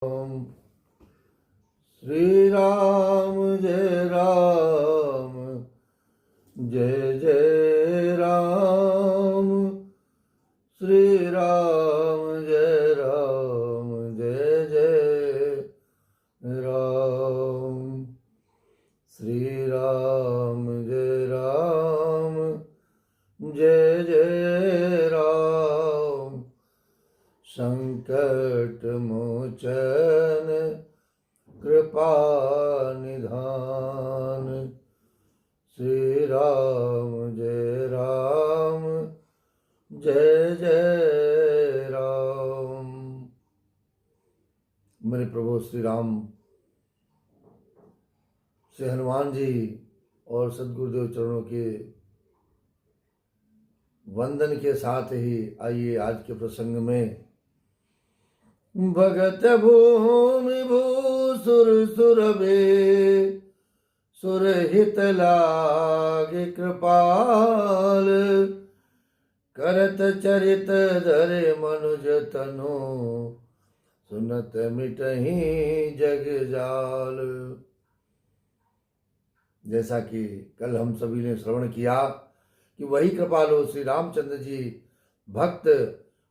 ओम श्री राम जय राम जय जय राम श्री राम जय राम जय जय राम श्री राम जय राम जय जय राम संकट मोचन कृपा निधान श्री राम जय राम जय जय राम। मेरे प्रभु श्री राम श्री हनुमान जी और सद्गुरुदेव चरणों के वंदन के साथ ही आइए आज के प्रसंग में भगत भूमि भूसुर सुरभे सुरहित लागे कृपाल करत चरित धरे मनुज तनु सुनत मिटहि जग जाल। जैसा कि कल हम सभी ने श्रवण किया कि वही कृपालु श्री रामचंद्र जी भक्त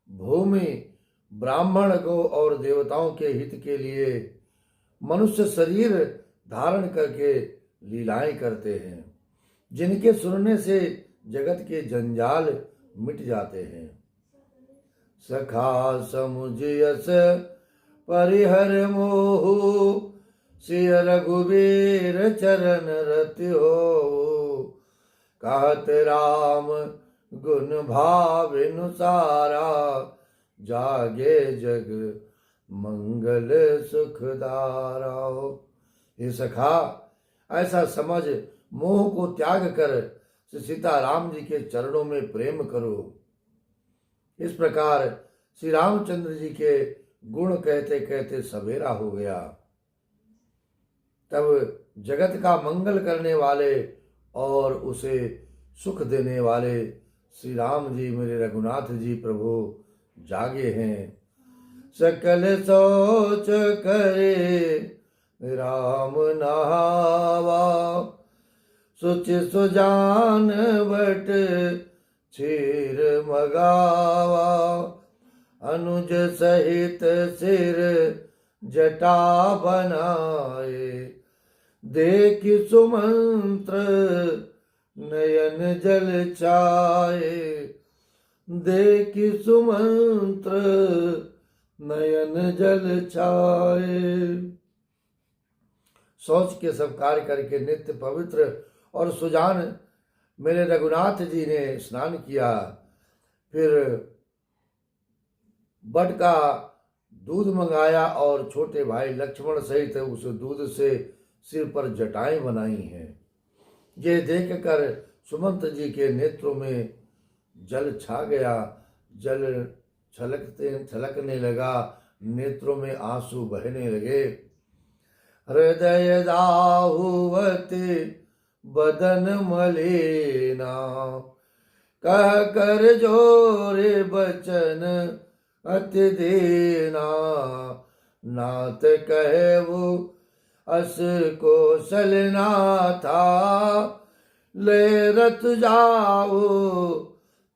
भूमि ब्राह्मण को और देवताओं के हित के लिए मनुष्य शरीर धारण करके लीलाएं करते हैं, जिनके सुनने से जगत के जंजाल मिट जाते हैं। सखा समुझ यस परिहर मोहु सिय रघुवीर चरण रति हो कहत राम गुण भाविनुसारा जागे जग मंगल सुखदारा। हे सखा, ऐसा समझ मोह को त्याग कर श्री सीता राम जी के चरणों में प्रेम करो। इस प्रकार श्री रामचंद्र जी के गुण कहते कहते सवेरा हो गया। तब जगत का मंगल करने वाले और उसे सुख देने वाले श्री राम जी मेरे रघुनाथ जी प्रभु जागे हैं। सकल सोच करे राम नहावा सुच सुजान बट क्षीर मगावा अनुज सहित सिर जटा बनाए देख सुमंत्र नयन जल छाए देख सुमंत्र नयन जल छाए। सोच के सब कार्य करके नित्य पवित्र और सुजान मेरे रघुनाथ जी ने स्नान किया। फिर बट का दूध मंगाया और छोटे भाई लक्ष्मण सहित उस दूध से सिर पर जटाएं बनाई हैं। ये देखकर सुमंत जी के नेत्रों में जल छा गया, जल छलकने लगा, नेत्रों में आंसू बहने लगे। हृदय दाहुवति बदन मलिना कह कर जोरे बचन अति दीना नाथ कहे वो अस कौशल नाथा ले रथ जाओ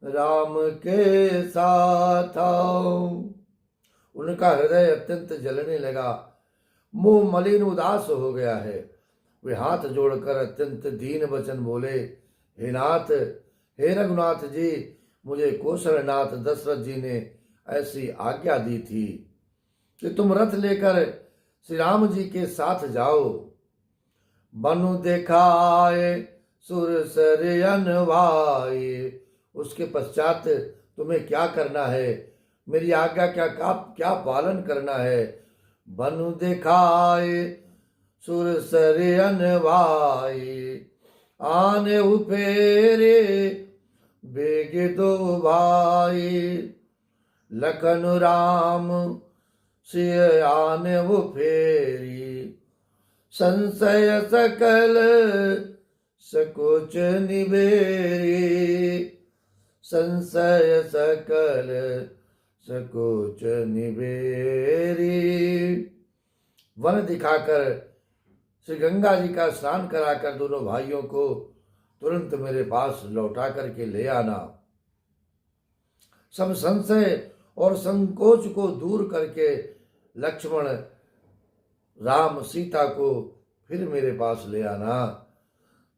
राम के साथ। उनका हृदय अत्यंत जलने लगा, मुंह मलिन उदास हो गया है। वे हाथ जोड़कर अत्यंत दीन वचन बोले, हे नाथ, हे रघुनाथ जी, मुझे कौशलनाथ दशरथ जी ने ऐसी आज्ञा दी थी कि तुम रथ लेकर श्री राम जी के साथ जाओ। बनु देखाए सुरसर अनवाए, उसके पश्चात तुम्हें क्या करना है, मेरी आज्ञा क्या पालन करना है। बनु दिखाए सुरसर अनवाए आने फेरे बेग दो भाई लखन राम सिय आने फेरी संशय सकल सकोच निबेरी संशय सकल सकोच निबेरी। वन दिखाकर श्री गंगा जी का स्नान कराकर दोनों भाइयों को तुरंत मेरे पास लौटा करके ले आना। सब संशय और संकोच को दूर करके लक्ष्मण राम सीता को फिर मेरे पास ले आना।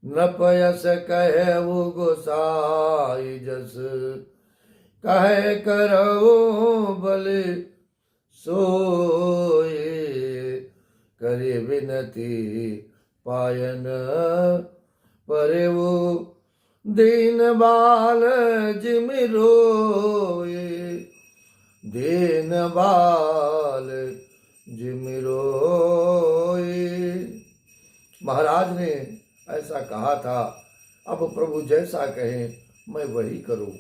न पयस कहे वो गोसाई जस, कहे करो बल सोए, करे विनती पायन परे वो दीन बाल जिम रोए, दीन बाल जिम रोए। महाराज ने ऐसा कहा था, अब प्रभु जैसा कहें मैं वही करूं,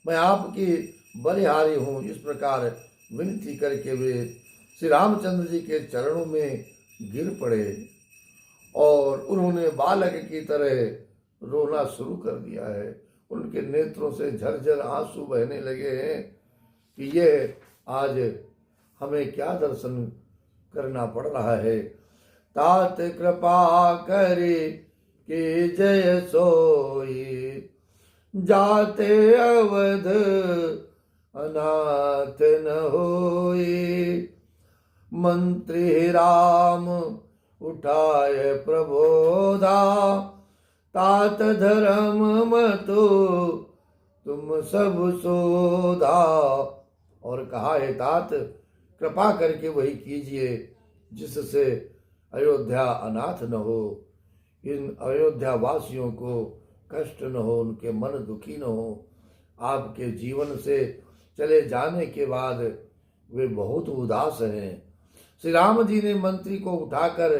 मैं आपकी बलिहारी हूं। इस प्रकार विनती करके वे श्री रामचंद्र जी के चरणों में गिर पड़े और उन्होंने बालक की तरह रोना शुरू कर दिया है। उनके नेत्रों से झरझर आंसू बहने लगे हैं कि ये आज हमें क्या दर्शन करना पड़ रहा है। तात कृपा करे कि जय सोई, जाते अवध अनाथ न होई, मंत्री राम उठाए प्रबोधा, तात धर्म मतो तुम सब सोधा। और कहा है तात कृपा करके वही कीजिए जिससे अयोध्या अनाथ न हो, इन अयोध्या वासियों को कष्ट न हो, उनके मन दुखी न हो। आपके जीवन से चले जाने के बाद वे बहुत उदास हैं। श्री राम जी ने मंत्री को उठाकर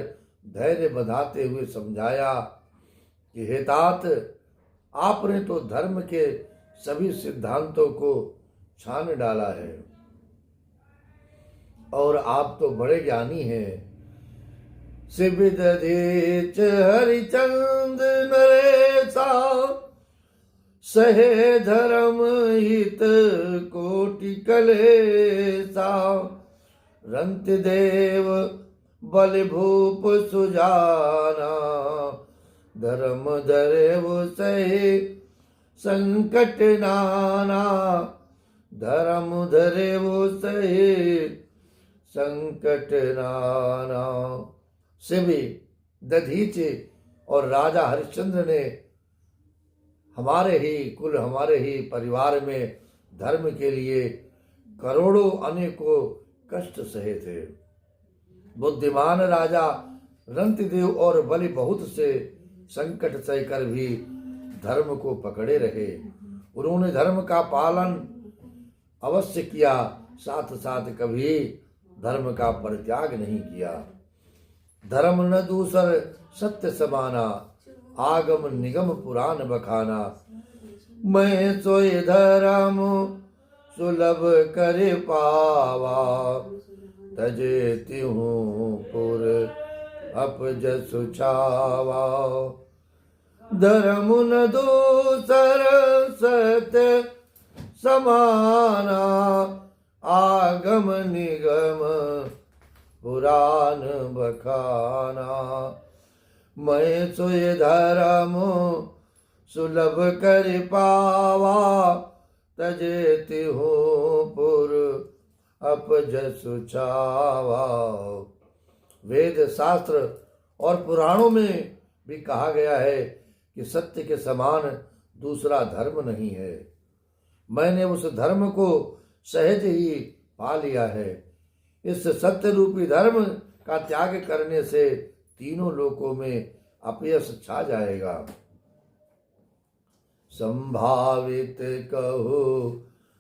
धैर्य बंधाते हुए समझाया कि हे तात, आपने तो धर्म के सभी सिद्धांतों को छान डाला है और आप तो बड़े ज्ञानी हैं। सिबिदधीच हरिचंद नरेशा, सहे धर्म हित कोटि कलेसा, रंत देव बल भूप सुजाना, धर्म धरे वो सहे संकट नाना, धर्म धरे वो सहे संकट नाना। शिवी दधीच और राजा हरिश्चंद्र ने हमारे ही कुल, हमारे ही परिवार में धर्म के लिए करोड़ों अनेकों कष्ट सहे थे। बुद्धिमान राजा रंतिदेव और बलि बहुत से संकट सहकर भी धर्म को पकड़े रहे। उन्होंने धर्म का पालन अवश्य किया, साथ साथ कभी धर्म का परित्याग नहीं किया। धर्म न दूसर सत्य समाना, आगम निगम पुराण बखाना, मैं सोई धर्म सुलभ कर पावा, तजे त्यों पुर अपजसु छावा, धर्म न दूसर सत्य समाना, आगम निगम पुराण बखाना, मैं सोय धर्म सुलभ कर पावा, तजेति हूँ पुर अपजसु छावा। वेद शास्त्र और पुराणों में भी कहा गया है कि सत्य के समान दूसरा धर्म नहीं है। मैंने उस धर्म को सहज ही पा लिया है। इस सत्य रूपी धर्म का त्याग करने से तीनों लोकों में अपयश छा जाएगा। संभावित कहो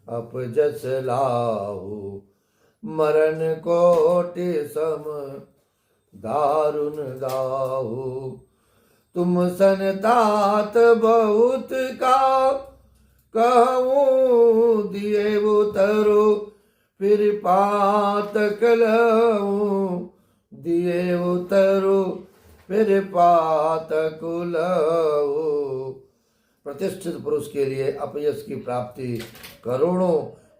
अपजस लाहु, मरण कोटि सम दारुण दाहु, तुम सन तात बहुत का कहूँ, दिए उतरो फिर पातक लहूँ, दिए उतरो फिर पातक लहूँ। प्रतिष्ठित पुरुष के लिए अपयश की प्राप्ति करोड़ों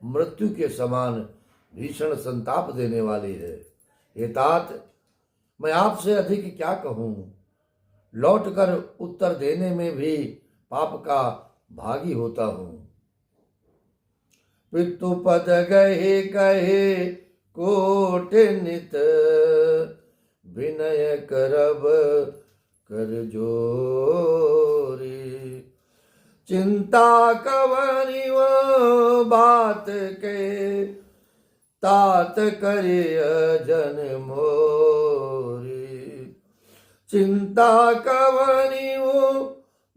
मृत्यु के समान भीषण संताप देने वाली है। हे तात, मैं आपसे अधिक क्या कहूँ, लौट कर उत्तर देने में भी पाप का भागी होता हूँ। पितुपद गहे कहे कोट नित, विनय करब कर जोरी। चिंता कवनि वो बात के, तात करिय जन मोरी। चिंता कवनि वो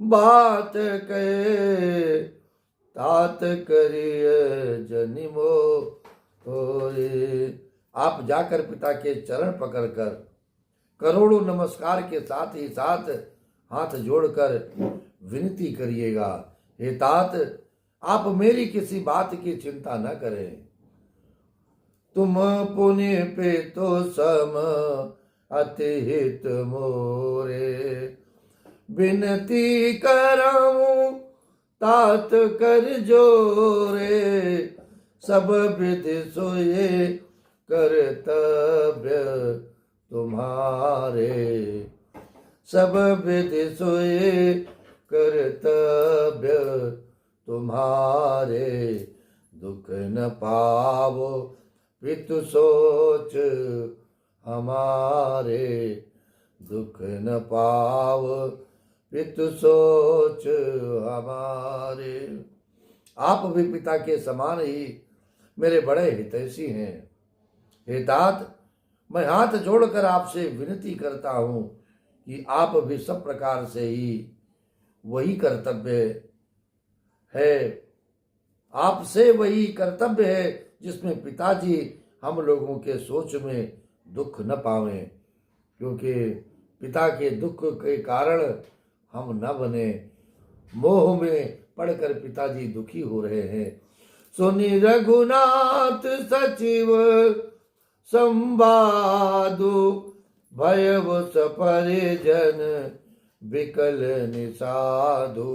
बात के, तात करिय जन मोरी। आप जाकर पिता के चरण पकड़कर करोड़ों नमस्कार के साथ ही साथ हाथ जोड़कर विनती करिएगा, हे तात, आप मेरी किसी बात की चिंता न करें। तुम पुण्य पे तो सम अति हित मोरे, विनती करऊं तात कर जोरे। सब विधि सोए कर्तव्य तुम्हारे, सब विधि सोए कर्तव्य तुम्हारे। दुख न पावो पितु सोच हमारे, दुख न पावो पितु सोच हमारे। आप भी पिता के समान ही मेरे बड़े हितैषी हैं। हे तात, मैं हाथ जोड़कर आपसे विनती करता हूँ कि आप भी सब प्रकार से ही वही कर्तव्य है, आपसे वही कर्तव्य है जिसमें पिताजी हम लोगों के सोच में दुख न पावें, क्योंकि पिता के दुख के कारण हम न बने। मोह में पड़कर पिताजी दुखी हो रहे हैं। सुनि रघुनाथ सचिव संवादु, भयव परिजन विकल निषादु।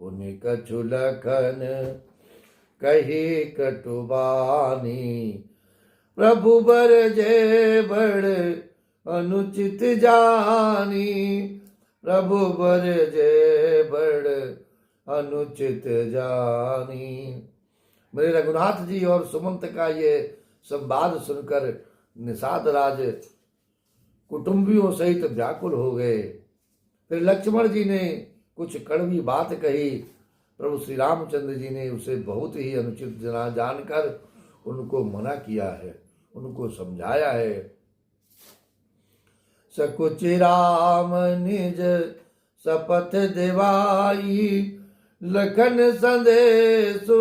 उनि कछु लखन कही कटुबानी, प्रभु बर जय बड़ अनुचित जानी। प्रभु बर जय बड़ अनुचित जानी। मेरे रघुनाथ जी और सुमंत का ये संवाद सुनकर निषाद राज कुटुंबियों सहित व्याकुल हो गए। फिर लक्ष्मण जी ने कुछ कड़वी बात कही। प्रभु श्री रामचंद्र जी ने उसे बहुत ही अनुचित जानकर उनको मना किया है, उनको समझाया है। सकुच राम निज शपथ दिवाई, लखन संदेशु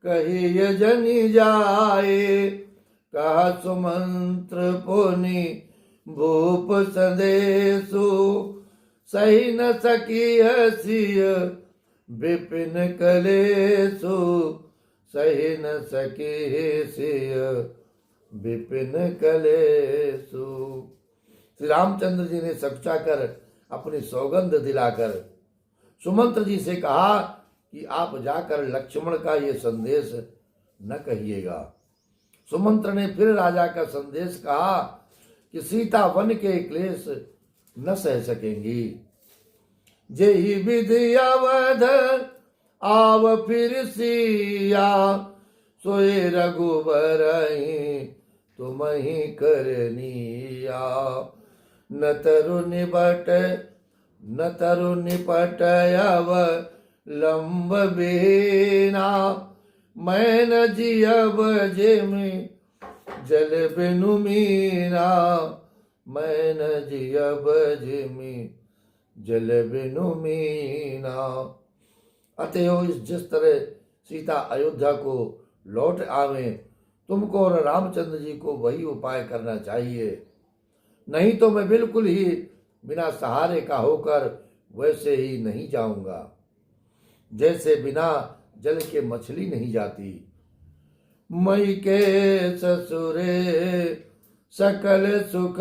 कहिय जनि जाए। कहा सुमंत्र पुनि भूप संदेशु, सही न सकी हसिय विपिन कलेसु। सही न सकी हसिय विपिन कलेसु। श्री रामचंद्र जी ने सकुचा कर अपनी सौगंध दिलाकर सुमंत्र जी से कहा कि आप जाकर लक्ष्मण का ये संदेश न कहिएगा। सुमंत्र ने फिर राजा का संदेश कहा कि सीता वन के क्लेश न सह सकेंगी। जेहि विधि अवध आव फिर सिया, सोए रघुबर तुम ही करनिया। न तरु निपट अव लंब बेना, मैं न जियब जेमि जल बिनु मीना। मैं न जियब जेमि जल बिनु मीना। अतएव जिस तरह सीता अयोध्या को लौट आवे, तुमको और रामचंद्र जी को वही उपाय करना चाहिए, नहीं तो मैं बिल्कुल ही बिना सहारे का होकर वैसे ही नहीं जाऊंगा जैसे बिना जल के मछली नहीं जाती। मई के ससुरे सकल सुख,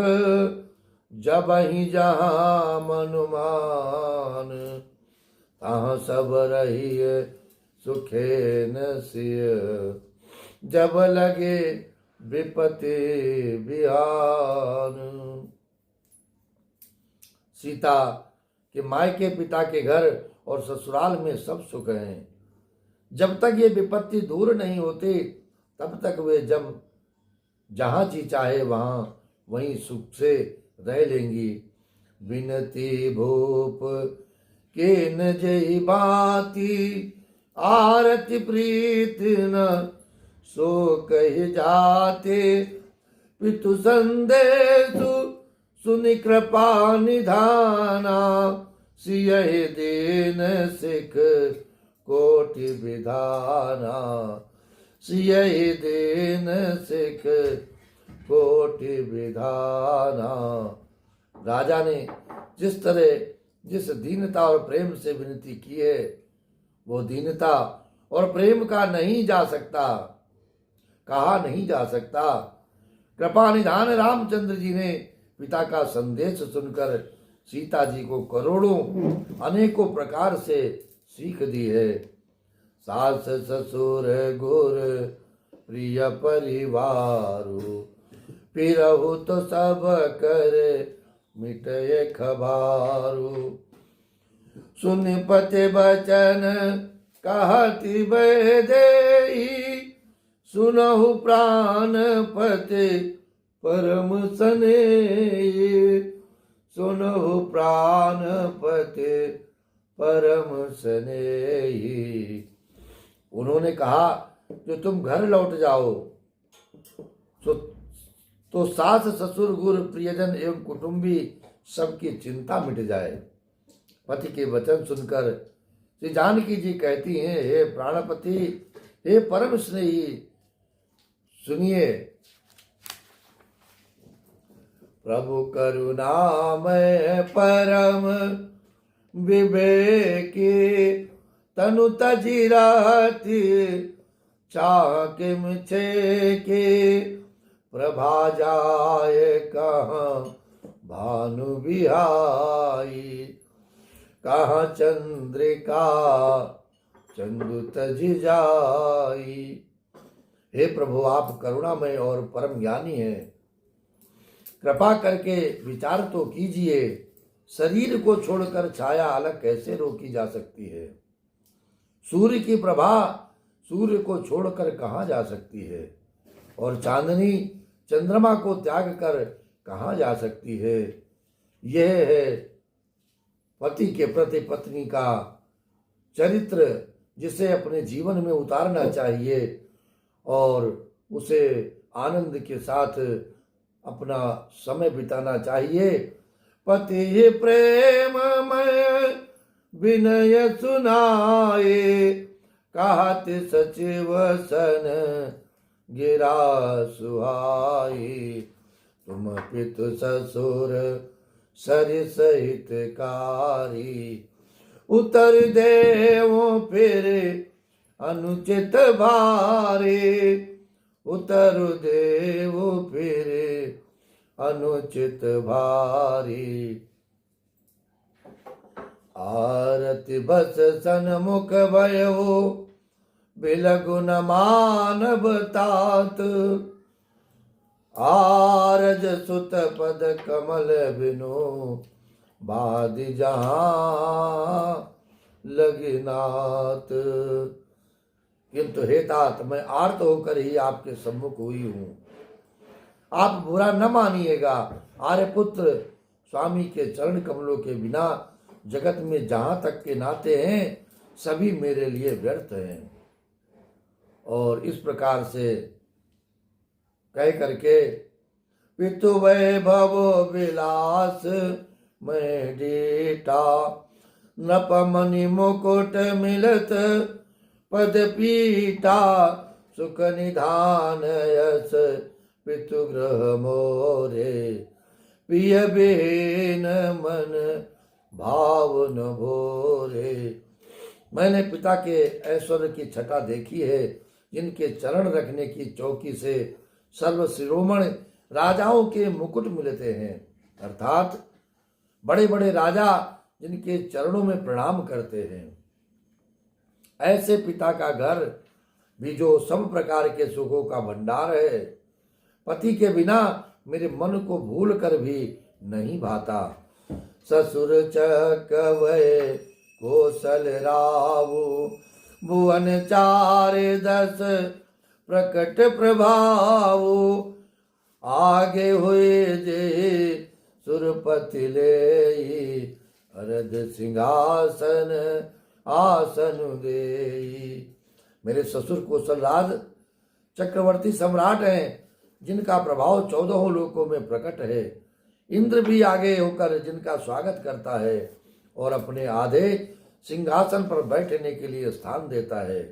जब ही जहाँ मनुमान। तहाँ सब रहिए सुखे न सिय, जब लगे विपत्ति बिहान। सीता के मायके पिता के घर और ससुराल में सब सुख हैं। जब तक ये विपत्ति दूर नहीं होती तब तक वे जब जहाँ जी चाहे वहाँ वहीं सुख से रह लेंगी। बिनती भूप के न जई बाती, आरती प्रीत न सो कह जाते। पितु संदेशु सुनि कृपा निधाना, सियहि दीन सिख कोटि विधाना। सियहि दीन सिख कोटि विधाना। राजा ने जिस तरह जिस दीनता और प्रेम से विनती की है वो दीनता और प्रेम का नहीं जा सकता, कहा नहीं जा सकता। कृपा निधान रामचंद्र जी ने पिता का संदेश सुनकर सीता जी को करोड़ों अनेकों प्रकार से सीख दी है। सास ससुर गुर प्रिय परिवारु, पिरहु तो सब कर मिटय खबारू। सुन पति बचन कहति बैदेही, सुनहु प्राण पति परम स्नेही। सुनहु प्राण पति परम स्नेही। उन्होंने कहा जो तुम घर लौट जाओ तो सास ससुर गुरु प्रियजन एवं कुटुंबी सबकी चिंता मिट जाए। पति के वचन सुनकर श्री जानकी जी कहती हैं, हे प्राणपति, हे परम स्नेही, सुनिए। प्रभु करुणामय परम विवेकी, तनु तजी रहती चाकिम छेके। प्रभा जाए कहाँ भानु बिहाई, कहाँ चंद्रिका चंदु तज जाई। हे प्रभु, आप करुणामय और परम ज्ञानी हैं, कृपा करके विचार तो कीजिए। शरीर को छोड़कर छाया अलग कैसे रोकी जा सकती है? सूर्य की प्रभा सूर्य को छोड़कर कहाँ जा सकती है? और चांदनी चंद्रमा को त्याग कर कहाँ जा सकती है? यह है पति के प्रति पत्नी का चरित्र, जिसे अपने जीवन में उतारना चाहिए और उसे आनंद के साथ अपना समय बिताना चाहिए। पति प्रेममय विनय सुनाए, कहत सचिव सन गिरा सुहाई। तुम पितु ससुर सरि सहित कारी, उतर देवो फिर अनुचित भारे। उतर देवो फिर अनुचित भारी। आरति बस सन्मुख भयो, बिलगु न मानव तात। आरज सुत पद कमल बिनु, बादि जहाँ लगिनात। किंतु हे तात, मैं आर्त होकर ही आपके सम्मुख हुई हूँ, आप बुरा न मानिएगा। आर्यपुत्र स्वामी के चरण कमलों के बिना जगत में जहाँ तक के नाते हैं सभी मेरे लिए व्यर्थ हैं। और इस प्रकार से कह करके पितु वैभव विलास मैं डेटा, नपमणि मुकुट मिलत पद पीटा। सुख निधान यस पितु ग्रह मोरे, पिय बेन मन भाव न भोरे। मैंने पिता के ऐश्वर्य की छटा देखी है, जिनके चरण रखने की चौकी से सर्व शिरोमण राजाओं के मुकुट मिलते हैं, अर्थात बड़े बड़े राजा जिनके चरणों में प्रणाम करते हैं। ऐसे पिता का घर भी जो सब प्रकार के सुखों का भंडार है, पति के बिना मेरे मन को भूल कर भी नहीं भाता। ससुर चकवै कौशल रावु, भुवन चारे 10 प्रकट प्रभाव। आगे हुए जे सुरपति ले, अरद सिंहासन आसन दे। मेरे ससुर कौशल राज चक्रवर्ती सम्राट हैं, जिनका प्रभाव 14 लोकों में प्रकट है। इंद्र भी आगे होकर जिनका स्वागत करता है और अपने आधे सिंहासन पर बैठने के लिए स्थान देता है।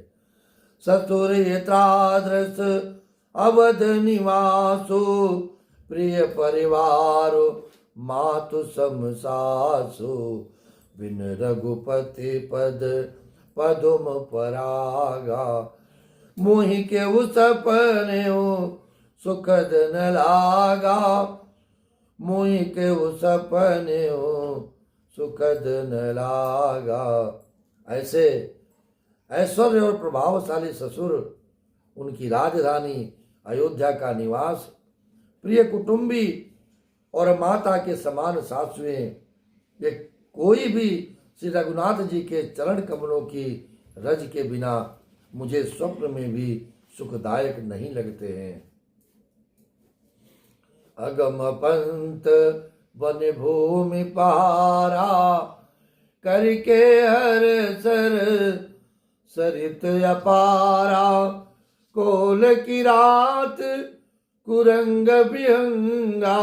ससुर यत्राद्रस अवध निवासो, प्रिय परिवार मातु समसासु। बिन रघुपति पद पदुम परागा, मोहि के सपने सुखद न लागा। मोहि के सपने सुखद न लागा। ऐसे ऐश्वर्य और प्रभावशाली ससुर, उनकी राजधानी अयोध्या का निवास, प्रिय कुटुंबी और माता के समान सासुएं, ये कोई भी श्री रघुनाथ जी के चरण कमलों की रज के बिना मुझे स्वप्न में भी सुखदायक नहीं लगते हैं। अगम पंत वन भूमि पहारा, करके हर सर सरित अपारा। कोल की रात कुरंग विहंगा,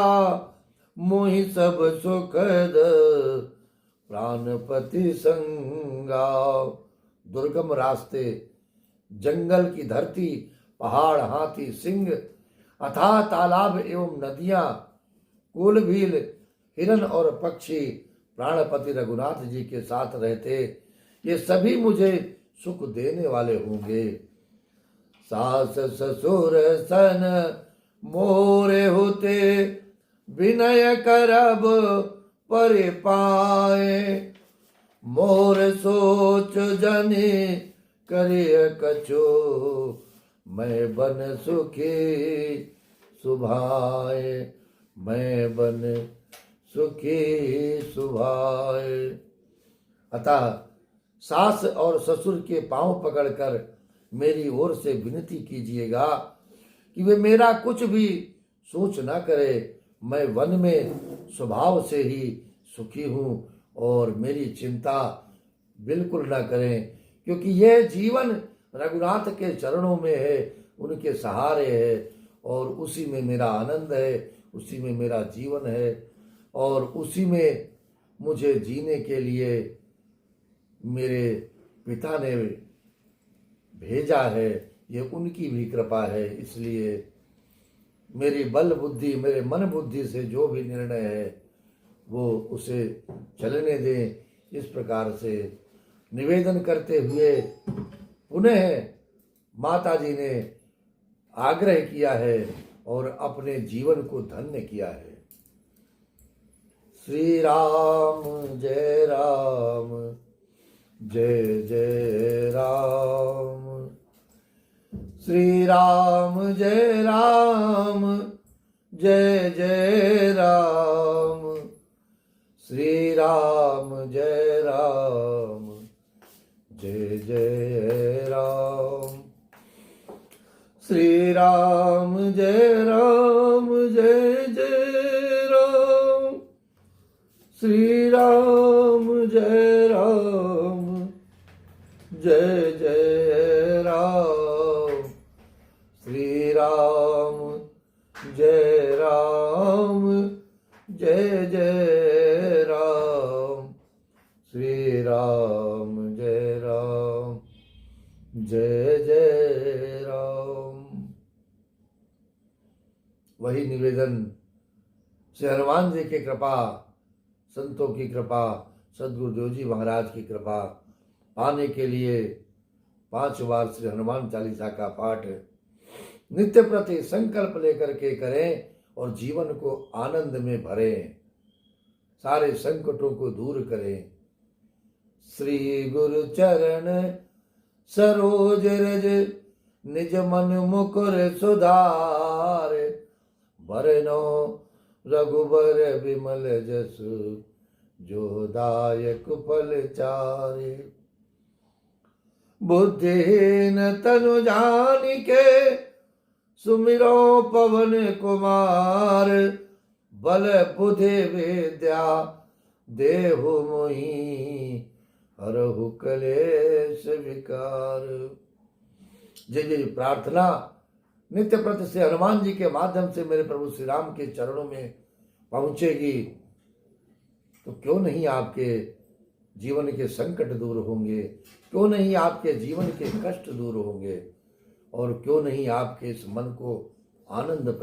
मोहि सब सुखद प्राणपति संगा। दुर्गम रास्ते, जंगल की धरती, पहाड़, हाथी, सिंह, अथाह तालाब एवं नदियां, कुल भील, हिरन और पक्षी प्राणपति रघुनाथ जी के साथ रहते, ये सभी मुझे सुख देने वाले होंगे। सास ससुर सन मोरे होते, विनय करब परे पाए। मोर सोच जने करे कछो, मैं बन सुखी सुभाए। मैं बन सुखी सुभाए। अतः सास और ससुर के पांव पकड़कर मेरी ओर से विनती कीजिएगा कि वे मेरा कुछ भी सोच न करे। मैं वन में स्वभाव से ही सुखी हूँ और मेरी चिंता बिल्कुल न करें, क्योंकि यह जीवन रघुनाथ के चरणों में है, उनके सहारे है और उसी में मेरा आनंद है, उसी में मेरा जीवन है और उसी में मुझे जीने के लिए मेरे पिता ने भेजा है। ये उनकी भी कृपा है। इसलिए मेरी बल बुद्धि, मेरे मन बुद्धि से जो भी निर्णय है वो उसे चलने दें। इस प्रकार से निवेदन करते हुए पुनः माता जी ने आग्रह किया है और अपने जीवन को धन्य किया है। श्री राम जय राम, जय जय राम। श्री राम जय राम, जय जय राम। श्री राम जय राम, जय जय राम। श्री राम जय राम, जय जय राम। श्री राम जय राम, जय जय राम। श्री राम जय राम, जय जय राम। श्री राम जय राम, जय जय राम। वही निवेदन श्री हनुमान जी की कृपा, संतों की कृपा, सदगुरु देव जी महाराज की कृपा पाने के लिए 5 बार श्री हनुमान चालीसा का पाठ नित्य प्रति संकल्प लेकर के करें और जीवन को आनंद में भरें, सारे संकटों को दूर करें। श्री गुरु चरण सरोज रज, निज मन मुकुर सुधार। बरनो रघुबर विमल जस जो दायक फल चारे। बुद्धिहीन तनु जानिके सुमिरो पवन कुमार। बल बुद्धि विद्या देहु मोहि हरहु कलेश विकार। जी प्रार्थना नित्य प्रति से हनुमान जी के माध्यम से मेरे प्रभु श्री राम के चरणों में पहुंचेगी तो क्यों नहीं आपके जीवन के संकट दूर होंगे, क्यों नहीं आपके जीवन के कष्ट दूर होंगे और क्यों नहीं आपके इस मन को आनंद